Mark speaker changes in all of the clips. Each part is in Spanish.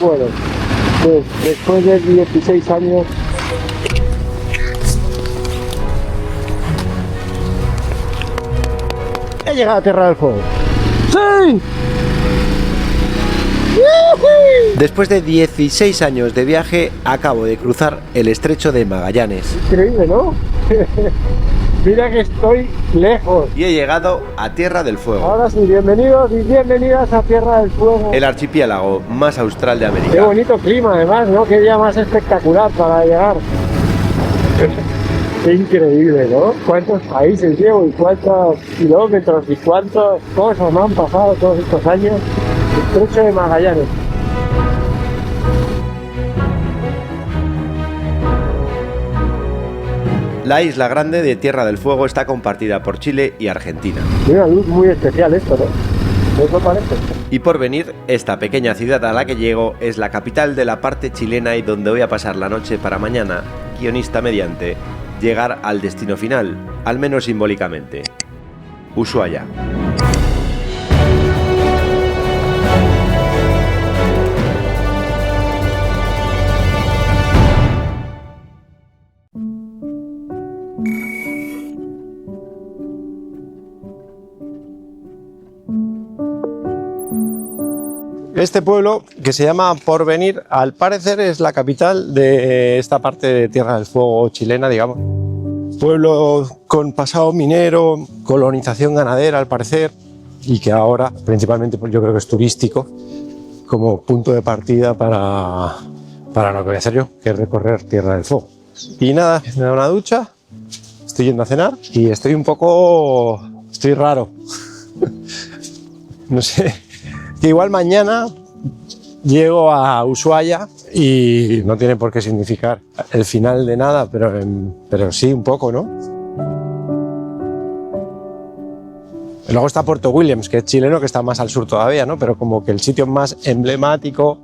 Speaker 1: Bueno, pues después de 16 años he llegado a Tierra del Fuego. ¡Sí!
Speaker 2: Después de 16 años de viaje, acabo de cruzar el estrecho de Magallanes.
Speaker 1: Increíble, ¿no? Mira que estoy lejos.
Speaker 2: Y he llegado a Tierra del Fuego.
Speaker 1: Ahora sí, bienvenidos y bienvenidas a Tierra del Fuego.
Speaker 2: El archipiélago más austral de América.
Speaker 1: Qué bonito clima además, ¿no? Qué día más espectacular para llegar. Qué increíble, ¿no? Cuántos países llevo y cuántos kilómetros y cuántas cosas me han pasado todos estos años. Estrecho de Magallanes.
Speaker 2: La isla grande de Tierra del Fuego está compartida por Chile y Argentina.
Speaker 1: Tiene una luz muy especial esto, ¿no? ¿Eso parece?
Speaker 2: Y Porvenir, esta pequeña ciudad a la que llego, es la capital de la parte chilena y donde voy a pasar la noche para mañana, guionista mediante, llegar al destino final, al menos simbólicamente. Ushuaia.
Speaker 3: Este pueblo, que se llama Porvenir, al parecer es la capital de esta parte de Tierra del Fuego chilena, digamos. Pueblo con pasado minero, colonización ganadera al parecer, y que ahora principalmente pues, yo creo que es turístico, como punto de partida para lo que voy a hacer yo, que es recorrer Tierra del Fuego. Y nada, me he dado una ducha, estoy yendo a cenar y estoy raro. No sé. Que igual mañana llego a Ushuaia y no tiene por qué significar el final de nada, pero sí un poco, ¿no? Luego está Puerto Williams, que es chileno, que está más al sur todavía, ¿no? Pero como que el sitio más emblemático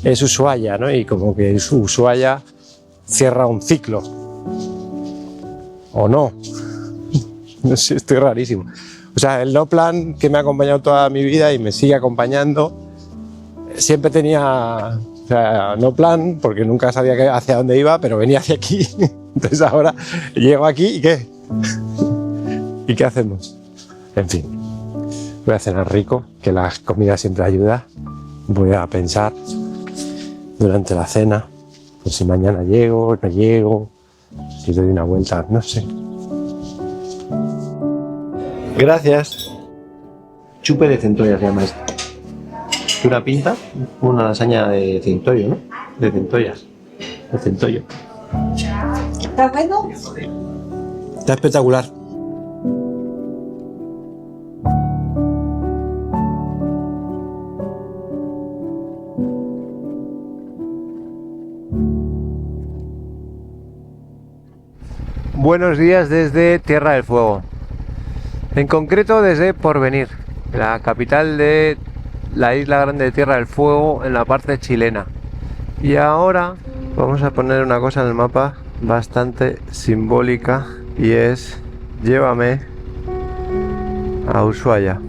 Speaker 3: es Ushuaia, ¿no? Y como que Ushuaia cierra un ciclo. ¿O no? No sé, estoy rarísimo. O sea, el no plan que me ha acompañado toda mi vida y me sigue acompañando, siempre tenía, o sea, no plan, porque nunca sabía hacia dónde iba, pero venía hacia aquí. Entonces ahora llego aquí y ¿qué? ¿Y qué hacemos? En fin, voy a cenar rico, que la comida siempre ayuda. Voy a pensar durante la cena, por si mañana llego, no llego, si doy una vuelta, no sé. Gracias. Chupe de centolla se llama esto. Una pinta, una lasaña de centollo, ¿no? De centollas. De centollo.
Speaker 4: ¿Está bueno?
Speaker 3: Está espectacular. Buenos días desde Tierra del Fuego. En concreto desde Porvenir, la capital de la isla grande de Tierra del Fuego en la parte chilena. Y ahora vamos a poner una cosa en el mapa bastante simbólica y es: llévame a Ushuaia.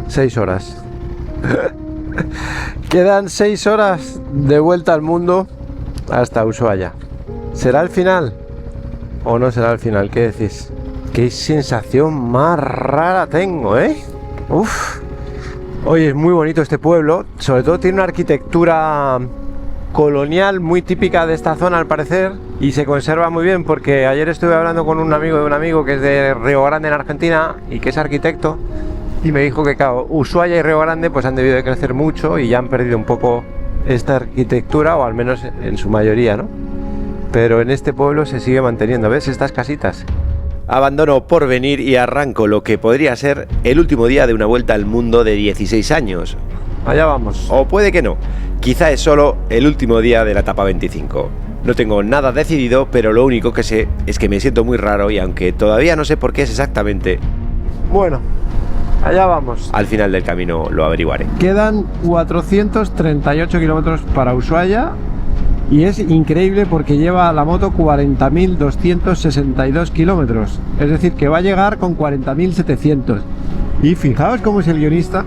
Speaker 3: 6 horas. Quedan 6 horas de vuelta al mundo hasta Ushuaia. ¿Será el final o no será el final? ¿Qué decís? Qué sensación más rara tengo, ¿eh? Uf. Oye, es muy bonito este pueblo. Sobre todo tiene una arquitectura colonial muy típica de esta zona al parecer. Y se conserva muy bien porque ayer estuve hablando con un amigo de un amigo que es de Río Grande en Argentina y que es arquitecto. Y me dijo que claro, Ushuaia y Río Grande pues han debido de crecer mucho y ya han perdido un poco esta arquitectura, o al menos en su mayoría, ¿no? Pero en este pueblo se sigue manteniendo. ¿Ves estas casitas?
Speaker 2: Abandono Porvenir y arranco lo que podría ser el último día de una vuelta al mundo de 16 años.
Speaker 3: Allá vamos.
Speaker 2: O puede que no. Quizá es solo el último día de la etapa 25. No tengo nada decidido, pero lo único que sé es que me siento muy raro y aunque todavía no sé por qué es exactamente,
Speaker 3: Bueno, allá vamos.
Speaker 2: al final del camino lo averiguaré.
Speaker 3: Quedan 438 kilómetros para Ushuaia. Y es increíble porque lleva la moto 40.262 kilómetros. Es decir, que va a llegar con 40.700. Y fijaos cómo es el guionista,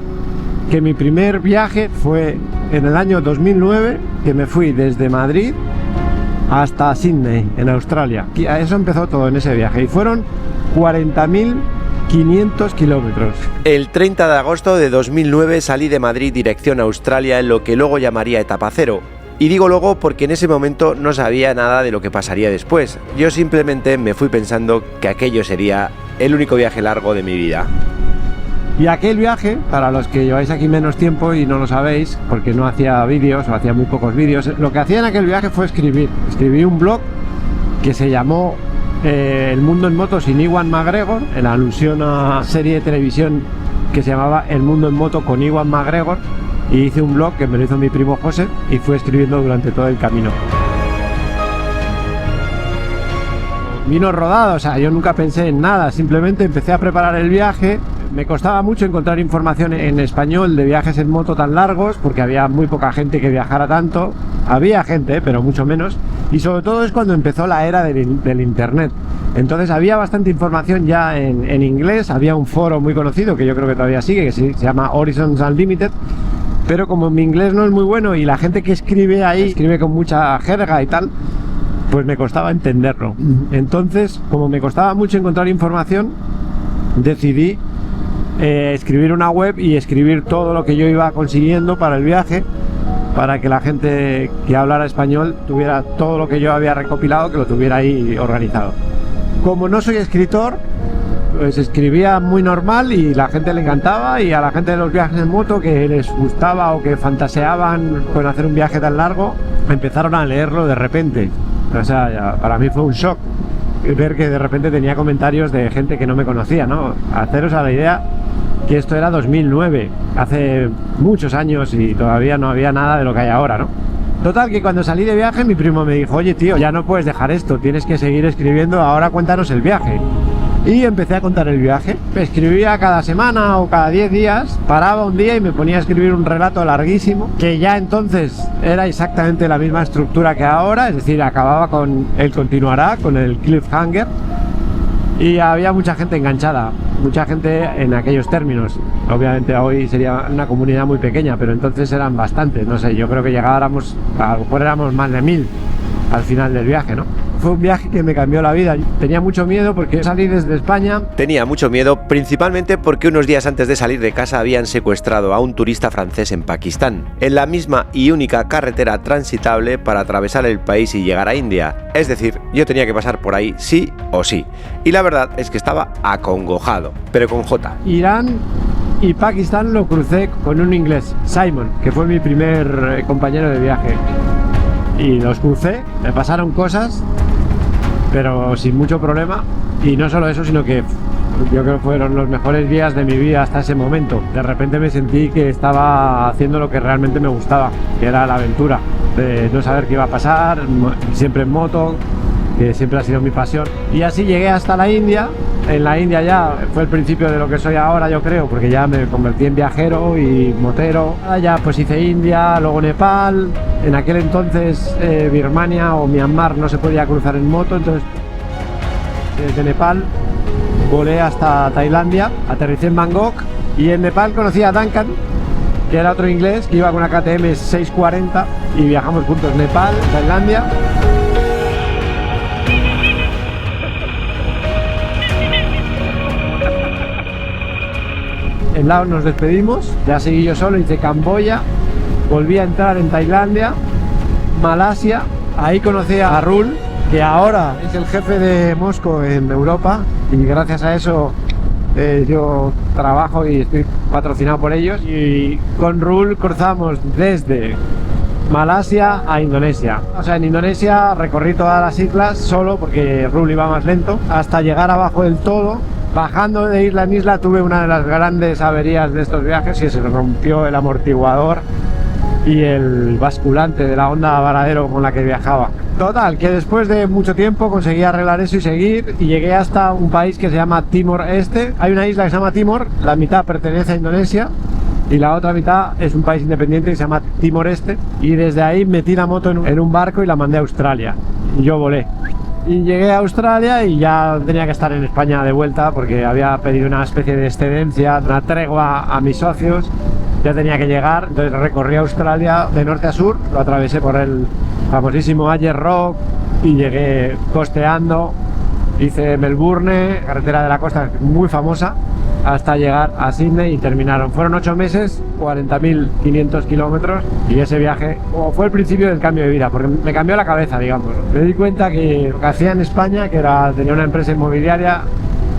Speaker 3: que mi primer viaje fue en el año 2009, que me fui desde Madrid hasta Sydney, en Australia. Y a eso empezó todo en ese viaje y fueron 40.500 kilómetros.
Speaker 2: El 30 de agosto de 2009 salí de Madrid dirección a Australia en lo que luego llamaría etapa cero. Y digo luego porque en ese momento no sabía nada de lo que pasaría después. Yo simplemente me fui pensando que aquello sería el único viaje largo de mi vida.
Speaker 3: Y aquel viaje, para los que lleváis aquí menos tiempo y no lo sabéis, porque no hacía vídeos o hacía muy pocos vídeos, lo que hacía en aquel viaje fue escribir. Escribí un blog que se llamó El Mundo en Moto sin Ewan McGregor, en alusión a una serie de televisión que se llamaba El Mundo en Moto con Ewan McGregor, y hice un blog que me lo hizo mi primo José y fui escribiendo durante todo el camino. Vino rodado, o sea, yo nunca pensé en nada, simplemente empecé a preparar el viaje. Me costaba mucho encontrar información en español de viajes en moto tan largos, porque había muy poca gente que viajara tanto. Había gente, pero mucho menos. Y sobre todo es cuando empezó la era del internet. Entonces había bastante información ya en inglés. Había un foro muy conocido, que yo creo que todavía sigue, que se llama Horizons Unlimited. Pero como mi inglés no es muy bueno y la gente que escribe ahí escribe con mucha jerga y tal, pues me costaba entenderlo. Entonces, como me costaba mucho encontrar información, decidí escribir una web y escribir todo lo que yo iba consiguiendo para el viaje, para que la gente que hablara español tuviera todo lo que yo había recopilado, que lo tuviera ahí organizado. Como no soy escritor, pues escribía muy normal y la gente le encantaba, y a la gente de los viajes en moto que les gustaba o que fantaseaban con hacer un viaje tan largo, empezaron a leerlo de repente. O sea, para mí fue un shock ver que de repente tenía comentarios de gente que no me conocía, ¿no? Haceros a la idea que esto era 2009, hace muchos años, y todavía no había nada de lo que hay ahora, ¿no? Total, que cuando salí de viaje mi primo me dijo: oye tío, ya no puedes dejar esto, tienes que seguir escribiendo, ahora cuéntanos el viaje. Y empecé a contar el viaje. Escribía cada semana o cada 10 días, paraba un día y me ponía a escribir un relato larguísimo, que ya entonces era exactamente la misma estructura que ahora, es decir, acababa con el continuará, con el cliffhanger, y había mucha gente enganchada, mucha gente en aquellos términos. Obviamente hoy sería una comunidad muy pequeña, pero entonces eran bastantes, no sé, yo creo que llegábamos, a lo mejor éramos más de 1000 al final del viaje, ¿no? Fue un viaje que me cambió la vida. Tenía mucho miedo porque salí desde España.
Speaker 2: Tenía mucho miedo, principalmente porque unos días antes de salir de casa habían secuestrado a un turista francés en Pakistán, en la misma y única carretera transitable para atravesar el país y llegar a India. Es decir, yo tenía que pasar por ahí sí o sí. Y la verdad es que estaba acongojado, pero con J.
Speaker 3: Irán y Pakistán lo crucé con un inglés, Simon, que fue mi primer compañero de viaje. Y los crucé, me pasaron cosas, pero sin mucho problema. Y no solo eso, sino que yo creo que fueron los mejores días de mi vida hasta ese momento. De repente me sentí que estaba haciendo lo que realmente me gustaba, que era la aventura, de no saber qué iba a pasar, siempre en moto, que siempre ha sido mi pasión. Y así llegué hasta la India. En la India ya fue el principio de lo que soy ahora, yo creo, porque ya me convertí en viajero y motero. Ya pues hice India, luego Nepal. En aquel entonces Birmania o Myanmar no se podía cruzar en moto, entonces desde Nepal volé hasta Tailandia, aterricé en Bangkok, y en Nepal conocí a Duncan, que era otro inglés que iba con una KTM 640, y viajamos juntos Nepal, Tailandia. En Laos nos despedimos, ya seguí yo solo, hice Camboya, volví a entrar en Tailandia, Malasia, ahí conocí a Rul, que ahora es el jefe de Mosco en Europa, y gracias a eso yo trabajo y estoy patrocinado por ellos. Y con Rul cruzamos desde Malasia a Indonesia. O sea, en Indonesia recorrí todas las islas solo porque Rul iba más lento, hasta llegar abajo del todo. Bajando de isla en isla tuve una de las grandes averías de estos viajes, y se rompió el amortiguador y el basculante de la Honda Varadero con la que viajaba. Total, que después de mucho tiempo conseguí arreglar eso y seguir, y llegué hasta un país que se llama Timor Este. Hay una isla que se llama Timor, la mitad pertenece a Indonesia y la otra mitad es un país independiente que se llama Timor Este, y desde ahí metí la moto en un barco y la mandé a Australia, y yo volé. Y llegué a Australia y ya tenía que estar en España de vuelta, porque había pedido una especie de excedencia, una tregua a mis socios,
Speaker 1: ya tenía que llegar, entonces recorrí Australia de norte a sur, lo atravesé por el famosísimo Ayers Rock y llegué costeando, hice Melbourne, carretera de la costa muy famosa, hasta llegar a Sydney y terminaron. Fueron 8 meses, 40.500 kilómetros y ese viaje fue el principio del cambio de vida, porque me cambió la cabeza, digamos. Me di cuenta que lo que hacía en España, que era tenía una empresa inmobiliaria,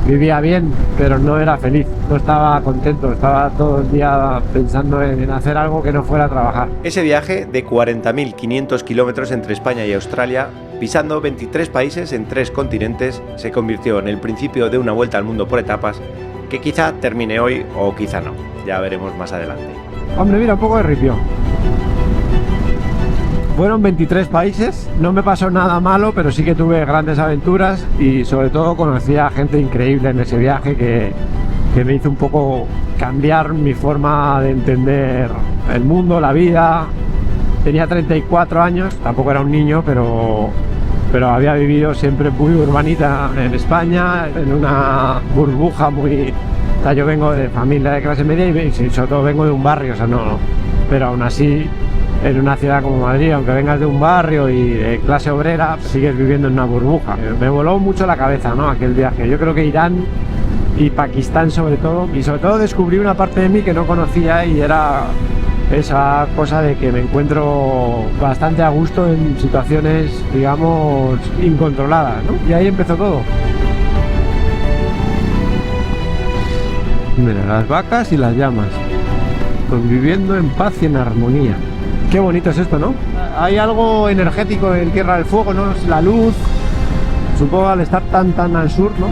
Speaker 1: vivía bien, pero no era feliz, no estaba contento, estaba todo el día pensando en hacer algo que no fuera a trabajar.
Speaker 2: Ese viaje de 40.500 kilómetros entre España y Australia, pisando 23 países en 3 continentes, se convirtió en el principio de una vuelta al mundo por etapas que quizá termine hoy o quizá no, ya veremos más adelante.
Speaker 1: Hombre, mira, un poco de ripio. Fueron 23 países, no me pasó nada malo, pero sí que tuve grandes aventuras y sobre todo conocí a gente increíble en ese viaje que me hizo un poco cambiar mi forma de entender el mundo, la vida. Tenía 34 años, tampoco era un niño, pero había vivido siempre muy urbanita en España, en una burbuja muy... O sea, yo vengo de familia de clase media y sobre todo vengo de un barrio, o sea, no, pero aún así, en una ciudad como Madrid, aunque vengas de un barrio y de clase obrera, sigues viviendo en una burbuja. Me voló mucho la cabeza, ¿no?, aquel viaje. Yo creo que Irán y Pakistán sobre todo, y sobre todo descubrí una parte de mí que no conocía y era esa cosa de que me encuentro bastante a gusto en situaciones, digamos, incontroladas, ¿no? Y ahí empezó todo. Mira, las vacas y las llamas, conviviendo en paz y en armonía. Qué bonito es esto, ¿no? Hay algo energético en Tierra del Fuego, ¿no? Es la luz, supongo al estar tan al sur, ¿no?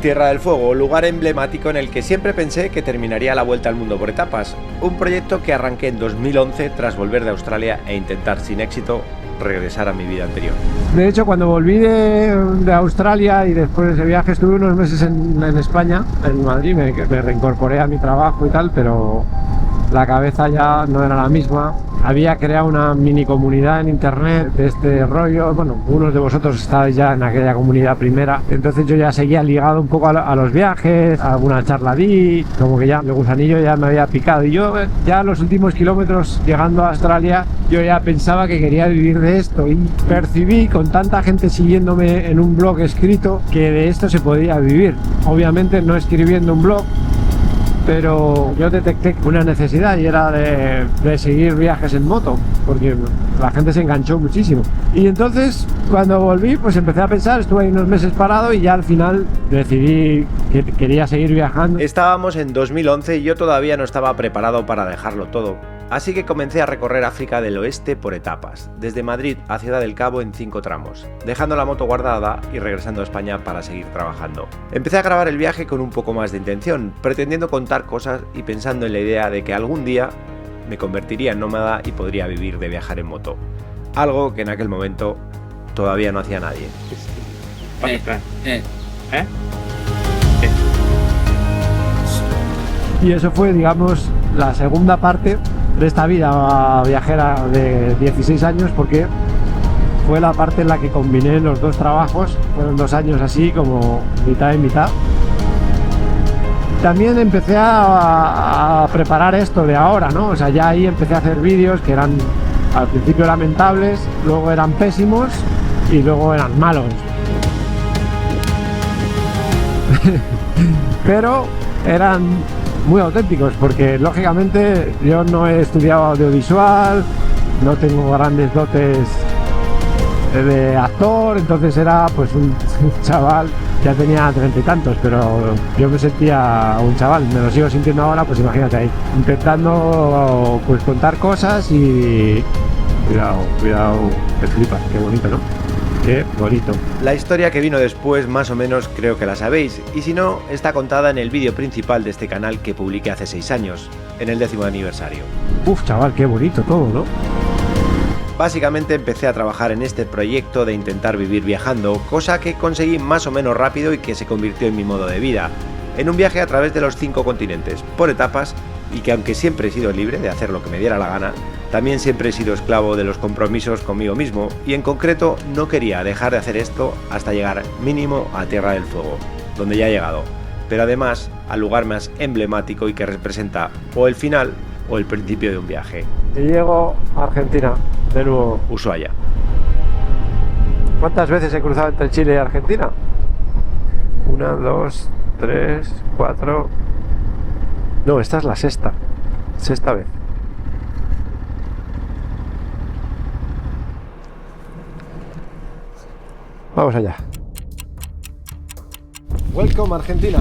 Speaker 2: Tierra del Fuego, lugar emblemático en el que siempre pensé que terminaría la vuelta al mundo por etapas, un proyecto que arranqué en 2011 tras volver de Australia e intentar sin éxito regresar a mi vida anterior.
Speaker 1: De hecho, cuando volví de Australia y después de ese viaje estuve unos meses en España, en Madrid, me reincorporé a mi trabajo y tal, pero la cabeza ya no era la misma. Había creado una mini comunidad en internet de este rollo. Bueno, unos de vosotros estáis ya en aquella comunidad primera, entonces yo ya seguía ligado un poco a los viajes, a alguna charla di, como que ya el gusanillo ya me había picado. Y yo ya los últimos kilómetros llegando a Australia, yo ya pensaba que quería vivir de esto y percibí con tanta gente siguiéndome en un blog escrito que de esto se podía vivir. Obviamente no escribiendo un blog, pero yo detecté una necesidad y era de seguir viajes en moto, porque la gente se enganchó muchísimo. Y entonces, cuando volví, pues empecé a pensar, estuve ahí unos meses parado y ya al final decidí que quería seguir viajando.
Speaker 2: Estábamos en 2011 y yo todavía no estaba preparado para dejarlo todo. Así que comencé a recorrer África del Oeste por etapas, desde Madrid a Ciudad del Cabo en 5 tramos, dejando la moto guardada y regresando a España para seguir trabajando. Empecé a grabar el viaje con un poco más de intención, pretendiendo contar cosas y pensando en la idea de que algún día me convertiría en nómada y podría vivir de viajar en moto. Algo que en aquel momento todavía no hacía nadie.
Speaker 1: Y eso fue, digamos, la segunda parte de esta vida viajera de 16 años, porque fue la parte en la que combiné los dos trabajos. Fueron 2 años así, como mitad y mitad. También empecé a preparar esto de ahora, ¿no? O sea, ya ahí empecé a hacer vídeos que eran al principio lamentables, luego eran pésimos y luego eran malos. Pero eran muy auténticos, porque lógicamente yo no he estudiado audiovisual, no tengo grandes dotes de actor, entonces era pues un chaval, ya tenía 30 y tantos, pero yo me sentía un chaval, me lo sigo sintiendo ahora, pues imagínate ahí, intentando pues contar cosas y... Cuidado, te flipas, qué bonito, ¿no? Qué bonito.
Speaker 2: La historia que vino después más o menos creo que la sabéis, y si no, está contada en el vídeo principal de este canal que publiqué hace 6 años, en el 10º aniversario.
Speaker 1: Uf, chaval, qué bonito todo, ¿no?
Speaker 2: Básicamente empecé a trabajar en este proyecto de intentar vivir viajando, cosa que conseguí más o menos rápido y que se convirtió en mi modo de vida, en un viaje a través de los 5 continentes, por etapas, y que aunque siempre he sido libre de hacer lo que me diera la gana, también siempre he sido esclavo de los compromisos conmigo mismo, y en concreto no quería dejar de hacer esto hasta llegar mínimo a Tierra del Fuego, donde ya he llegado, pero además al lugar más emblemático y que representa o el final o el principio de un viaje.
Speaker 1: Y llego a Argentina, de nuevo.
Speaker 2: Ushuaia.
Speaker 1: ¿Cuántas veces he cruzado entre Chile y Argentina? 1, 2, 3, 4... No, esta es la sexta vez. Vamos allá. Welcome Argentina.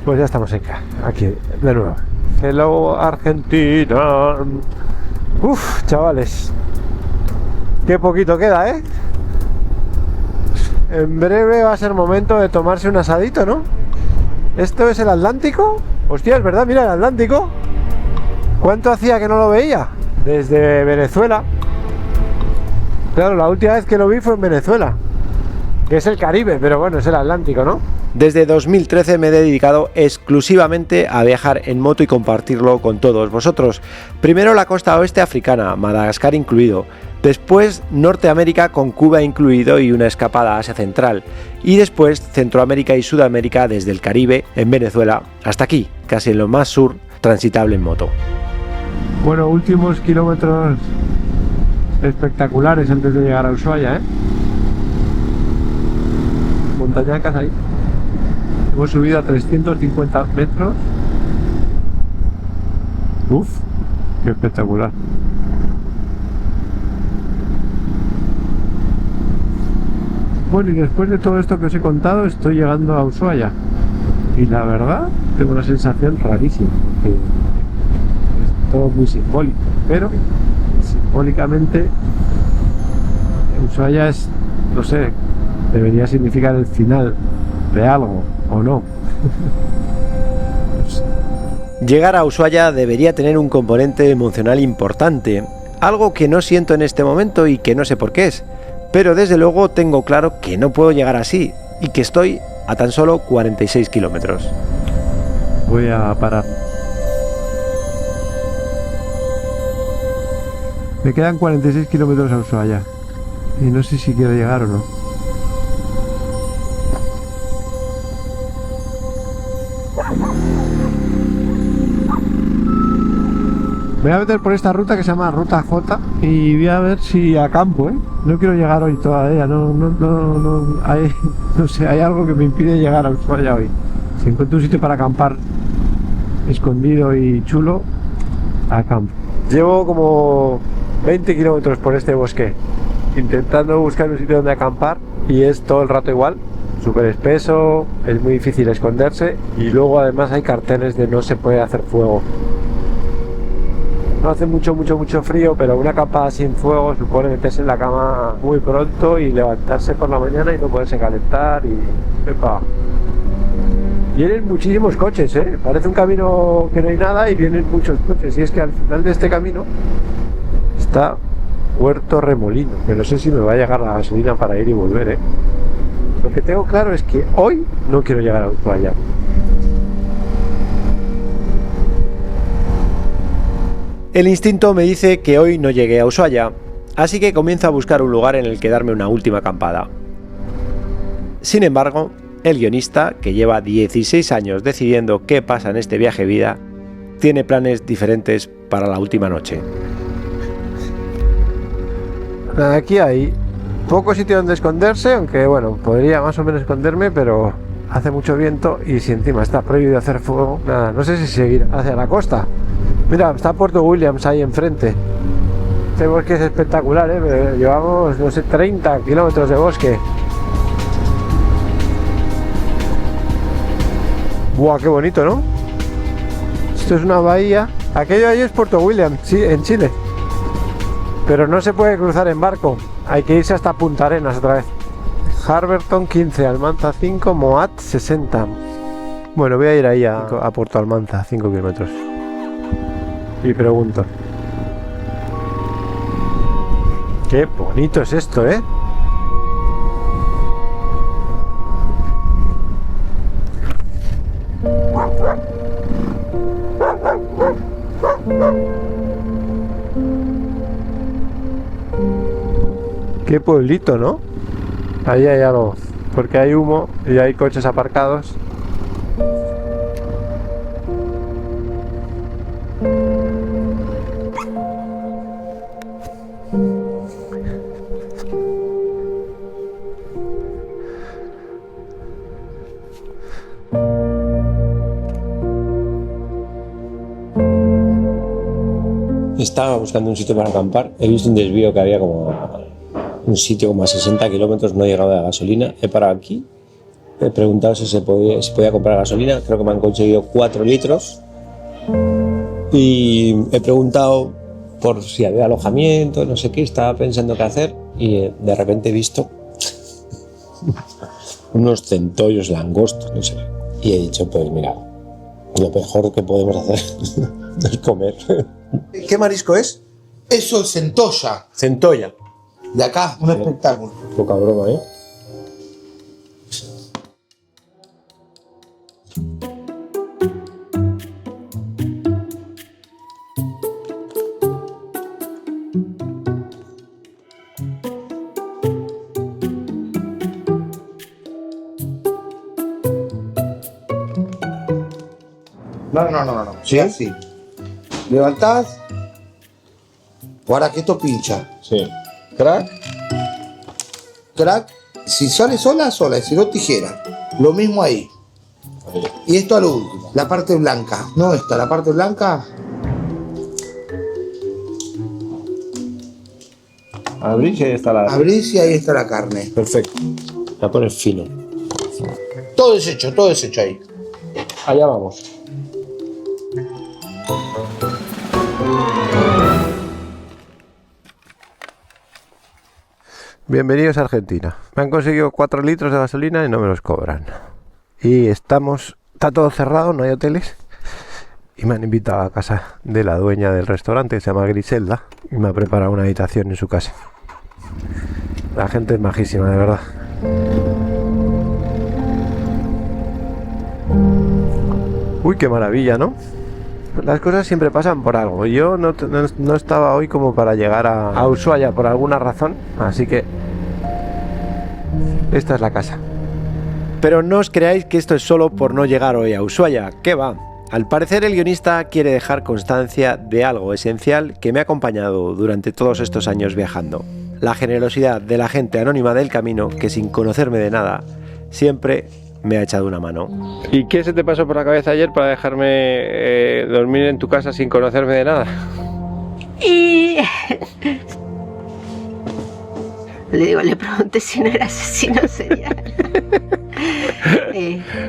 Speaker 1: Pues ya estamos aquí de nuevo. Hello Argentina. Uf, chavales. Qué poquito queda, ¿eh? En breve va a ser momento de tomarse un asadito, ¿no? ¿Esto es el Atlántico? Hostia, es verdad, mira el Atlántico. ¿Cuánto hacía que no lo veía? Desde Venezuela. Claro, la última vez que lo vi fue en Venezuela, que es el Caribe, pero bueno, es el Atlántico, ¿no?
Speaker 2: Desde 2013 me he dedicado exclusivamente a viajar en moto y compartirlo con todos vosotros. Primero la costa oeste africana, Madagascar incluido. Después Norteamérica con Cuba incluido y una escapada a Asia Central. Y después Centroamérica y Sudamérica desde el Caribe, en Venezuela, hasta aquí, casi en lo más sur, transitable en moto.
Speaker 1: Bueno, últimos kilómetros espectaculares antes de llegar a Ushuaia, ¿eh? Montañacas ahí. Hemos subido a 350 metros. Uf, qué espectacular. Bueno, y después de todo esto que os he contado, estoy llegando a Ushuaia. Y la verdad, tengo una sensación rarísima, porque es todo muy simbólico. Pero, simbólicamente, Ushuaia es, no sé, debería significar el final de algo, ¿o no?
Speaker 2: Llegar a Ushuaia debería tener un componente emocional importante, algo que no siento en este momento y que no sé por qué es, pero desde luego tengo claro que no puedo llegar así y que estoy a tan solo 46 kilómetros.
Speaker 1: Voy a parar. Me quedan 46 kilómetros a Ushuaia y no sé si quiero llegar o no. Voy a meter por esta ruta que se llama Ruta J y voy a ver si acampo, ¿eh? No quiero llegar hoy todavía, no sé, hay algo que me impide llegar a Ushuaia hoy. Si encuentro un sitio para acampar escondido y chulo, acampo. Llevo como 20 kilómetros por este bosque intentando buscar un sitio donde acampar y es todo el rato igual, súper espeso, es muy difícil esconderse y luego además hay carteles de no se puede hacer fuego. No hace mucho frío, pero una acampada sin fuego supone meterse en la cama muy pronto y levantarse por la mañana y no poderse calentar y... ¡epa! Vienen muchísimos coches, ¿eh? Parece un camino que no hay nada y vienen muchos coches. Y es que al final de este camino está Puerto Remolino, que no sé si me va a llegar la gasolina para ir y volver, ¿eh? Lo que tengo claro es que hoy no quiero llegar a Ushuaia.
Speaker 2: El instinto me dice que hoy no llegué a Ushuaia, así que comienzo a buscar un lugar en el que darme una última acampada. Sin embargo, el guionista, que lleva 16 años decidiendo qué pasa en este viaje vida, tiene planes diferentes para la última noche.
Speaker 1: Aquí hay poco sitio donde esconderse, aunque bueno, podría más o menos esconderme, pero hace mucho viento y si encima está prohibido hacer fuego, nada, no sé si seguir hacia la costa. Mira, está Puerto Williams ahí enfrente. Este bosque es espectacular, ¿eh? Llevamos, no sé, 30 kilómetros de bosque. Buah, qué bonito, ¿no? Esto es una bahía. Aquello ahí es Puerto Williams, sí, en Chile. Pero no se puede cruzar en barco. Hay que irse hasta Punta Arenas otra vez. Harberton 15, Almanza 5, Moat 60. Bueno, voy a ir ahí a Puerto Almanza, 5 kilómetros. Y pregunto. Qué bonito es esto, ¿eh? Qué pueblito, ¿no? Ahí hay algo, porque hay humo y hay coches aparcados.
Speaker 5: estaba buscando un sitio para acampar, he visto un desvío que había como un sitio como a 60 kilómetros, no he llegado de gasolina, he parado aquí, he preguntado si se podía comprar gasolina, creo que me han conseguido 4 litros y he preguntado por si había alojamiento, no sé qué, estaba pensando qué hacer y de repente he visto unos centollos langostos, no sé, y he dicho, pues mira, lo mejor que podemos hacer es comer.
Speaker 6: ¿Qué marisco es? Eso es centolla.
Speaker 5: Centolla.
Speaker 6: De acá, un espectáculo.
Speaker 5: Poca broma, ¿eh?
Speaker 6: No. ¿Sí? Así. Levantás. Ahora que esto pincha.
Speaker 5: Sí. Crack.
Speaker 6: Crack. Si sale sola, sola. Y si no, tijera. Lo mismo ahí. Y esto a lo último. La parte blanca. No esta, la parte blanca.
Speaker 5: Abrís y ahí está la...
Speaker 6: Abrís y ahí está la carne.
Speaker 5: Perfecto. La pones fino.
Speaker 6: Todo deshecho ahí.
Speaker 5: Allá vamos.
Speaker 3: Bienvenidos a Argentina. Me han conseguido 4 litros de gasolina y no me los cobran. Y está todo cerrado, no hay hoteles. Y me han invitado a casa de la dueña del restaurante, que se llama Griselda, y me ha preparado una habitación en su casa. La gente es majísima, de verdad. Uy, qué maravilla, ¿no? Las cosas siempre pasan por algo. Yo no estaba hoy como para llegar a Ushuaia por alguna razón, así que esta es la casa.
Speaker 2: Pero no os creáis que esto es solo por no llegar hoy a Ushuaia, ¿qué va? Al parecer el guionista quiere dejar constancia de algo esencial que me ha acompañado durante todos estos años viajando. La generosidad de la gente anónima del camino que sin conocerme de nada siempre me ha echado una mano.
Speaker 3: ¿Y qué se te pasó por la cabeza ayer para dejarme dormir en tu casa sin conocerme de nada?
Speaker 7: Y le pregunté si no era asesino serial.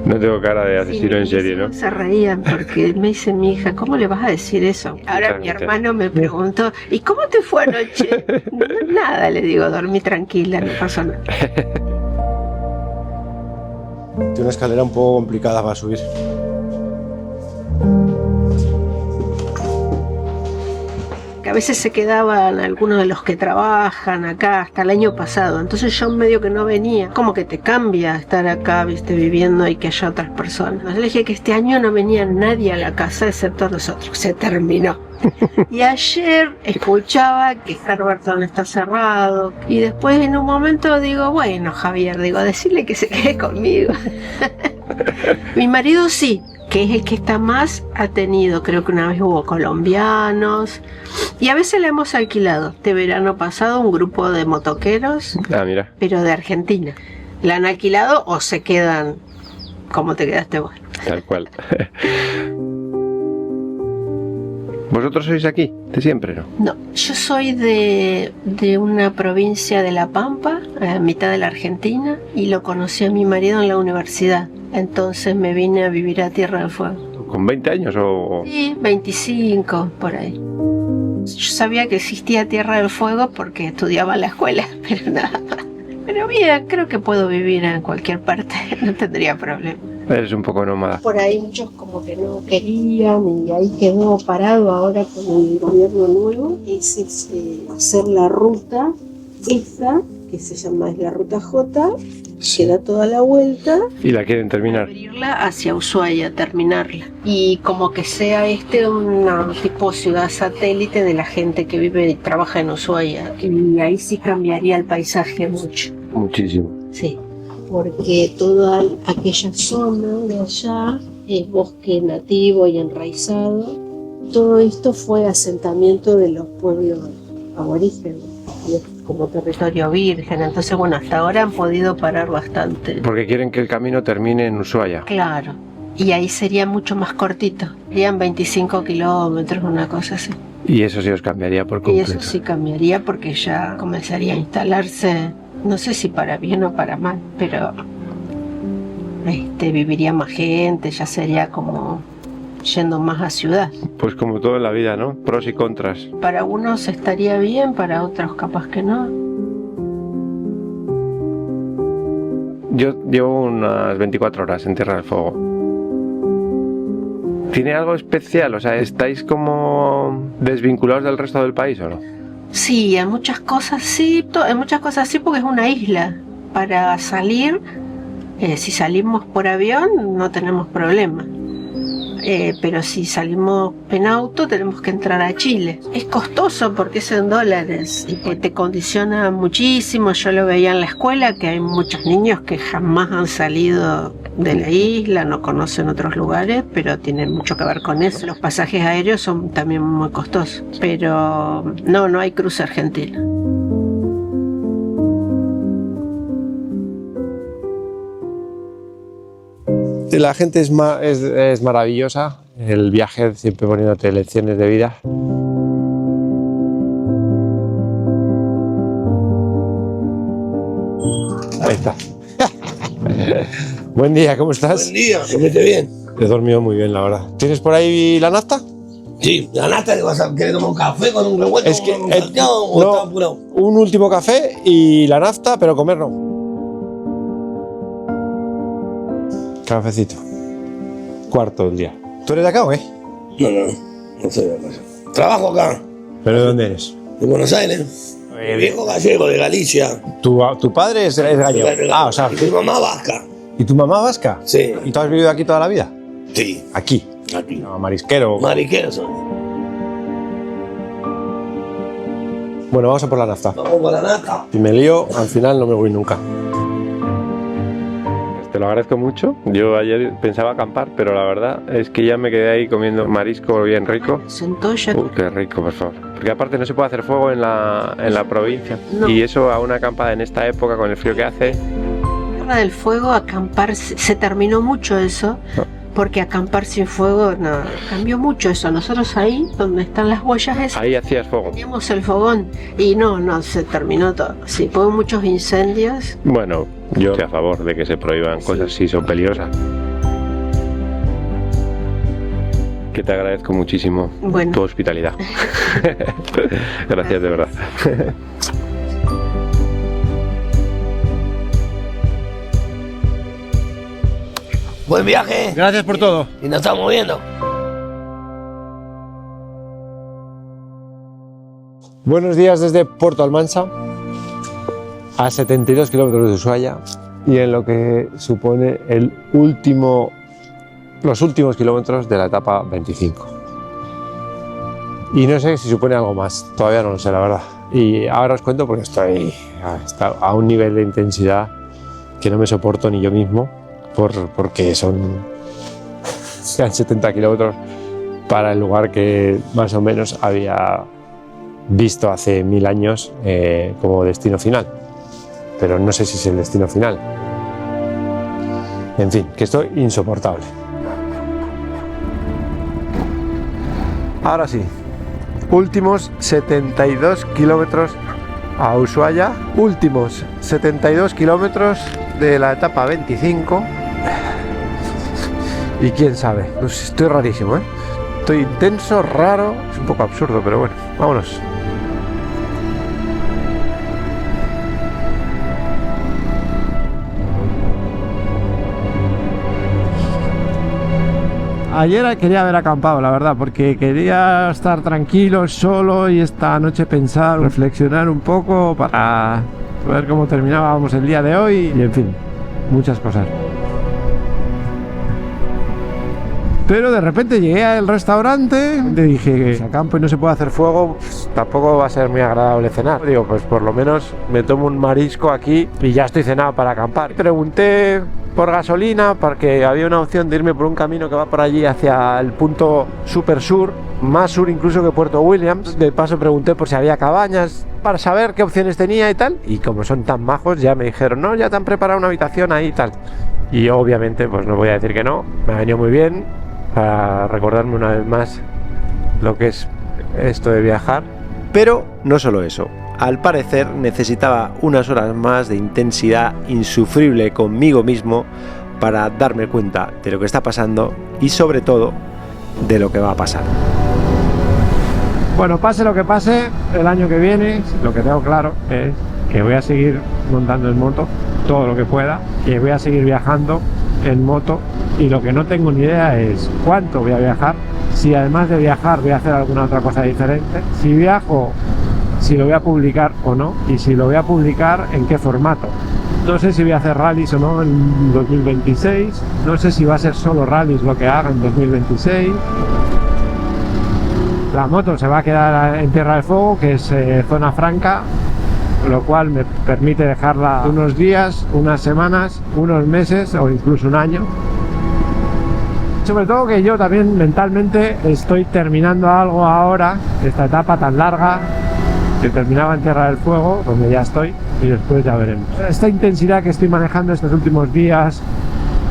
Speaker 3: No tengo cara de asesino en serie, ¿no?
Speaker 7: Se reían porque me dice mi hija, ¿cómo le vas a decir eso? Ahora mi hermano me preguntó, ¿y cómo te fue anoche? Nada, le digo, dormí tranquila, no pasó nada.
Speaker 5: Tiene una escalera un poco complicada para subir.
Speaker 7: Que a veces se quedaban algunos de los que trabajan acá hasta el año pasado, entonces yo medio que no venía, como que te cambia estar acá, viste, viviendo y que haya otras personas. Entonces le dije que este año no venía nadie a la casa excepto nosotros, se terminó. Y ayer escuchaba que Harberton está cerrado y después en un momento digo, bueno Javier, digo, decirle que se quede conmigo. Mi marido sí, que es el que está más atenido, creo que una vez hubo colombianos y a veces le hemos alquilado. Este verano pasado un grupo de motoqueros,
Speaker 3: Mira.
Speaker 7: pero de Argentina. La han alquilado o se quedan como te quedaste vos.
Speaker 3: Tal cual. ¿Vosotros sois aquí? ¿De siempre, no?
Speaker 7: No, yo soy de una provincia de La Pampa, a mitad de la Argentina, y lo conocí a mi marido en la universidad. Entonces me vine a vivir a Tierra del Fuego.
Speaker 3: ¿Con 20 años o...?
Speaker 7: Sí, 25, por ahí. Yo sabía que existía Tierra del Fuego porque estudiaba en la escuela, pero nada más. Pero bien, creo que puedo vivir en cualquier parte, no tendría problema.
Speaker 3: Eres un poco nómada.
Speaker 7: Por ahí muchos como que no querían y ahí quedó parado ahora con el gobierno nuevo. Es hacer la ruta esa, que se llama es la ruta J, que da toda la vuelta.
Speaker 3: Y la quieren terminar.
Speaker 7: Abrirla hacia Ushuaia, terminarla. Y como que sea una tipo ciudad satélite de la gente que vive y trabaja en Ushuaia. Y ahí sí cambiaría el paisaje mucho.
Speaker 3: Muchísimo.
Speaker 7: Sí. Porque toda aquella zona de allá es bosque nativo y enraizado. Todo esto fue asentamiento de los pueblos aborígenes, y es como territorio virgen. Entonces, bueno, hasta ahora han podido parar bastante.
Speaker 3: Porque quieren que el camino termine en Ushuaia.
Speaker 7: Claro, y ahí sería mucho más cortito. Serían 25 kilómetros, una cosa así.
Speaker 3: Y eso sí os cambiaría por
Speaker 7: Y
Speaker 3: completo.
Speaker 7: eso sí cambiaría porque ya comenzaría a instalarse, no sé si para bien o para mal, pero viviría más gente, ya sería como yendo más a ciudad.
Speaker 3: Pues como todo en la vida, ¿no? Pros y contras.
Speaker 7: Para unos estaría bien, para otros capaz que no.
Speaker 3: Yo llevo unas 24 horas en Tierra del Fuego. ¿Tiene algo especial? O sea, ¿estáis como desvinculados del resto del país o no?
Speaker 7: Sí, en muchas cosas sí, en muchas cosas sí, porque es una isla. Para salir, si salimos por avión, no tenemos problema. Pero si salimos en auto, tenemos que entrar a Chile. Es costoso porque es en dólares y te condiciona muchísimo. Yo lo veía en la escuela, que hay muchos niños que jamás han salido de la isla, no conocen otros lugares, pero tienen mucho que ver con eso. Los pasajes aéreos son también muy costosos, pero no hay cruce argentina.
Speaker 3: La gente es maravillosa. El viaje siempre poniéndote lecciones de vida. Ahí está. Buen día, ¿cómo estás?
Speaker 6: Buen día, que me esté bien.
Speaker 3: He dormido muy bien, la verdad. ¿Tienes por ahí la nafta?
Speaker 6: Sí, la nata, ¿vas a querer tomar un café con un revuelto?
Speaker 3: Es que
Speaker 6: un salteado, o
Speaker 3: no,
Speaker 6: está apurado?
Speaker 3: un último café y la nafta, pero comer no. Cafecito. Cuarto del día. ¿Tú eres de acá o qué?
Speaker 6: No soy de acá. Trabajo acá,
Speaker 3: ¿Pero de dónde eres?
Speaker 6: de Buenos Aires. Viejo gallego, de Galicia.
Speaker 3: ¿Tu padre es gallego? Ah, o sea,
Speaker 6: Y mi mamá vasca.
Speaker 3: ¿y tu mamá vasca?
Speaker 6: Sí.
Speaker 3: ¿Y tú has vivido aquí toda la vida?
Speaker 6: Sí,
Speaker 3: Aquí.
Speaker 6: aquí.
Speaker 3: No, marisquero.
Speaker 6: Mariqueros son.
Speaker 3: Bueno, vamos a por la nafta.
Speaker 6: Vamos con la nata.
Speaker 3: Si me lío, al final no me voy nunca. Te lo agradezco mucho. Yo ayer pensaba acampar, pero la verdad es que ya me quedé ahí comiendo marisco bien rico.
Speaker 7: Centolla.
Speaker 3: Qué rico, por favor. Porque aparte no se puede hacer fuego en la provincia.
Speaker 7: No.
Speaker 3: Y eso a una acampada en esta época, con el frío que hace.
Speaker 7: Tierra del Fuego, acampar, se terminó mucho eso, porque acampar sin fuego, no, cambió mucho eso. Nosotros ahí, donde están las huellas esas,
Speaker 3: Ahí hacías fuego.
Speaker 7: teníamos el fogón y no, se terminó todo. Sí, hubo muchos incendios.
Speaker 3: Bueno, yo estoy a favor de que se prohíban cosas si son peligrosas. Que te agradezco muchísimo
Speaker 7: Bueno.
Speaker 3: tu hospitalidad. Gracias de verdad.
Speaker 6: Buen viaje.
Speaker 1: Gracias por todo.
Speaker 6: Y nos estamos viendo.
Speaker 3: Buenos días desde Puerto Almansa, a 72 kilómetros de Ushuaia, y en lo que supone los últimos kilómetros de la etapa 25. Y no sé si supone algo más, todavía no lo sé, la verdad. Y ahora os cuento porque estoy a un nivel de intensidad que no me soporto ni yo mismo, porque sean 70 kilómetros para el lugar que más o menos había visto hace 1000 años como destino final, pero no sé si es el destino final. En fin, que estoy insoportable. Ahora sí, últimos 72 kilómetros a Ushuaia, últimos 72 kilómetros de la etapa 25, y quién sabe, no sé, estoy rarísimo, estoy intenso, raro, es un poco absurdo, pero bueno, vámonos.
Speaker 1: Ayer quería haber acampado, la verdad, porque quería estar tranquilo, solo, y esta noche pensar, reflexionar un poco para ver cómo terminábamos el día de hoy y, en fin, muchas cosas. Pero de repente llegué al restaurante y dije, si acampo y no se puede hacer fuego,
Speaker 3: Pues tampoco va a ser muy agradable cenar. Digo, pues por lo menos me tomo un marisco aquí y ya estoy cenado para acampar. Pregunté por gasolina porque había una opción de irme por un camino que va por allí hacia el punto super sur, más sur incluso que Puerto Williams. De paso pregunté por si había cabañas para saber qué opciones tenía y tal. Y como son tan majos, ya me dijeron, no, ya te han preparado una habitación ahí y tal. Y obviamente, pues no voy a decir que no, me ha venido muy bien para recordarme una vez más lo que es esto de viajar.
Speaker 2: Pero no solo eso. Al parecer necesitaba unas horas más de intensidad insufrible conmigo mismo para darme cuenta de lo que está pasando y sobre todo de lo que va a pasar.
Speaker 1: Bueno, pase lo que pase, el año que viene, lo que tengo claro es que voy a seguir montando en moto todo lo que pueda, que voy a seguir viajando en moto, y lo que no tengo ni idea es cuánto voy a viajar, si además de viajar voy a hacer alguna otra cosa diferente, si viajo, si lo voy a publicar o no, y si lo voy a publicar en qué formato. No sé si voy a hacer rallies o no en 2026, no sé si va a ser solo rallies lo que haga en 2026. La moto se va a quedar en Tierra del Fuego, que es zona franca, lo cual me permite dejarla unos días, unas semanas, unos meses o incluso un año. Sobre todo que yo también mentalmente estoy terminando algo ahora, esta etapa tan larga que terminaba en Tierra del Fuego, donde ya estoy, y después ya veremos. Esta intensidad que estoy manejando estos últimos días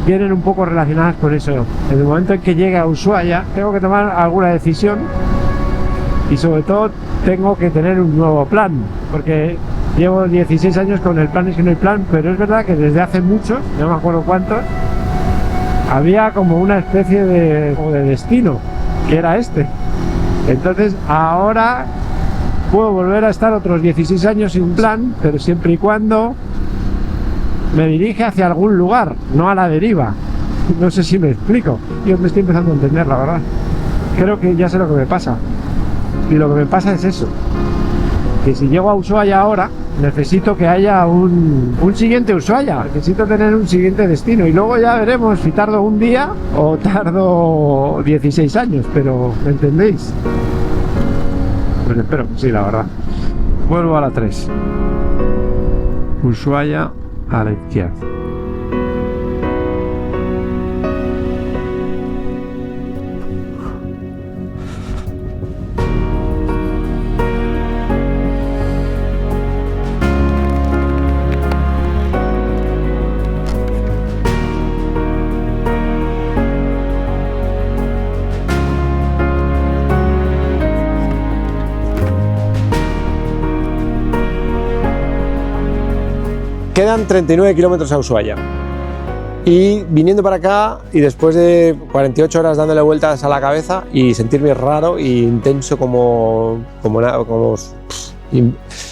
Speaker 1: vienen un poco relacionadas con eso. En el momento en que llegue a Ushuaia tengo que tomar alguna decisión y sobre todo tengo que tener un nuevo plan, porque llevo 16 años con el plan y sin el plan, pero es verdad que desde hace mucho, no me acuerdo cuántos, había como una especie de destino, que era este. Entonces ahora puedo volver a estar otros 16 años sin plan, pero siempre y cuando me dirige hacia algún lugar, no a la deriva. No sé si me explico. Yo me estoy empezando a entender, la verdad. Creo que ya sé lo que me pasa. Y lo que me pasa es eso, que si llego a Ushuaia ahora, necesito que haya un siguiente Ushuaia, necesito tener un siguiente destino, y luego ya veremos si tardo un día o tardo 16 años, pero ¿me entendéis? Pues espero que sí, la verdad. Vuelvo a la 3. Ushuaia a la izquierda.
Speaker 3: Quedan 39 kilómetros a Ushuaia. Y viniendo para acá, y después de 48 horas dándole vueltas a la cabeza y sentirme raro e intenso como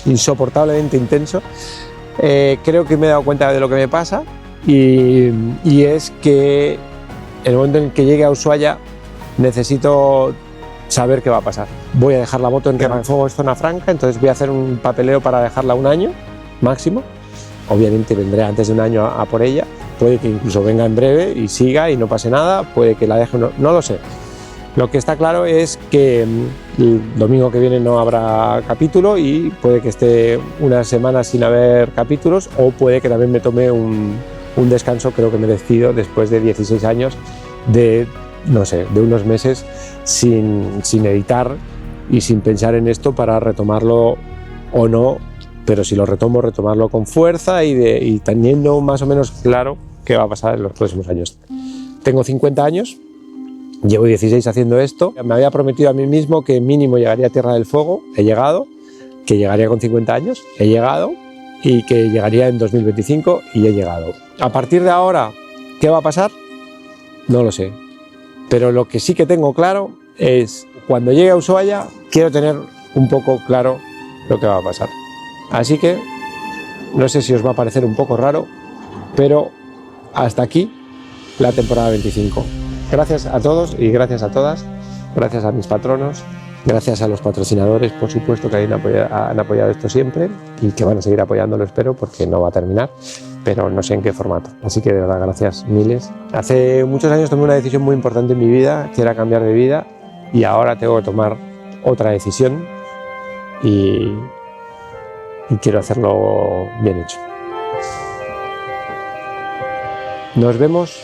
Speaker 3: insoportablemente intenso, creo que me he dado cuenta de lo que me pasa, y es que en el momento en que llegue a Ushuaia necesito saber qué va a pasar. Voy a dejar la moto en Tierra del Fuego, es zona franca, entonces voy a hacer un papeleo para dejarla un año máximo. Obviamente vendré antes de un año a por ella, puede que incluso venga en breve y siga y no pase nada, puede que la deje, no lo sé. Lo que está claro es que el domingo que viene no habrá capítulo y puede que esté unas semanas sin haber capítulos, o puede que también me tome un descanso, creo que merecido, después de 16 años de, no sé, de unos meses sin editar y sin pensar en esto para retomarlo o no. Pero si lo retomo, retomarlo con fuerza y teniendo más o menos claro qué va a pasar en los próximos años. Tengo 50 años, llevo 16 haciendo esto. Me había prometido a mí mismo que mínimo llegaría a Tierra del Fuego, he llegado, que llegaría con 50 años, he llegado, y que llegaría en 2025 y he llegado. A partir de ahora, ¿qué va a pasar? No lo sé. Pero lo que sí que tengo claro es, cuando llegue a Ushuaia, quiero tener un poco claro lo que va a pasar. Así que no sé si os va a parecer un poco raro, pero hasta aquí la temporada 25. Gracias a todos y gracias a todas, gracias a mis patronos, gracias a los patrocinadores, por supuesto, que han apoyado esto siempre y que van a seguir apoyándolo, espero, porque no va a terminar, pero no sé en qué formato. Así que de verdad, gracias miles. Hace muchos años tomé una decisión muy importante en mi vida, que era cambiar de vida, y ahora tengo que tomar otra decisión y quiero hacerlo bien hecho. Nos vemos.